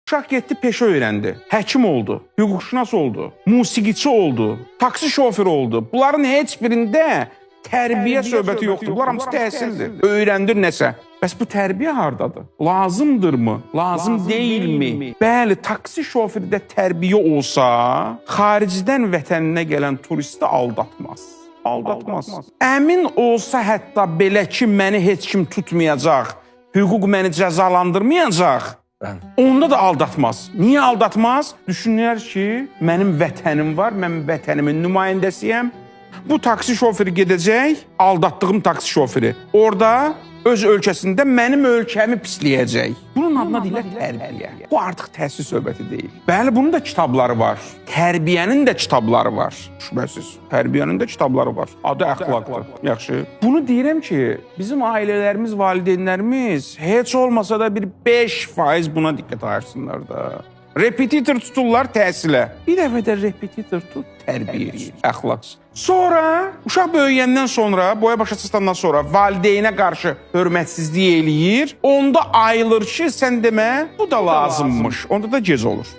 Uşaq getdi, peşə öyrəndi. Həkim oldu, hüquqşünas oldu, musiqiçi oldu, taksi şoförü oldu. Bunların heç birində tərbiyə söhbəti yoxdur. Bunlar hamısı təhsildir. Öyrəndir nəsə. Bəs bu tərbiyə hardadır? Lazımdırmı? Lazım deyilmi? Bəli, taksi şoförüdə tərbiyə olsa, xaricdən vətəninə gələn turisti aldatmaz. Aldatmaz. Əmin olsa hətta belə ki, məni heç kim tutmayacaq, hüquq məni cəzalandırmayacaq, onda da aldatmaz. Niyə aldatmaz? Düşünürlər ki, mənim vətənim var, mən vətənimin nümayəndəsiyəm. Bu taksi şoförü gedəcək, aldatdığım taksi şoförü. Orada öz ölkəsində mənim ölkəmi pisləyəcək. Bunun adına deyirlər tərbiyə. Bu artıq təhsil söhbəti deyil. Bəli, bunun da kitabları var. Tərbiyənin də kitabları var. Şübhəsiz. Tərbiyənin də kitabları var. Adı əxlaqdır. Yaxşı. Bunu deyirəm ki, bizim ailələrimiz, valideynlərimiz heç olmasa da bir 5% buna diqqət ayırsınlar da. Repetitor tuturlar təhsilə. Bir dəfə də repetitor tut tərbiyə üçün, əxlaq. Sonra uşaq böyüyəndən sonra, boya başa çatandan sonra valideynə qarşı hörmətsizlik eləyir. Onda ayılır ki, sən demə, bu da lazımmış. Onda da gec olur.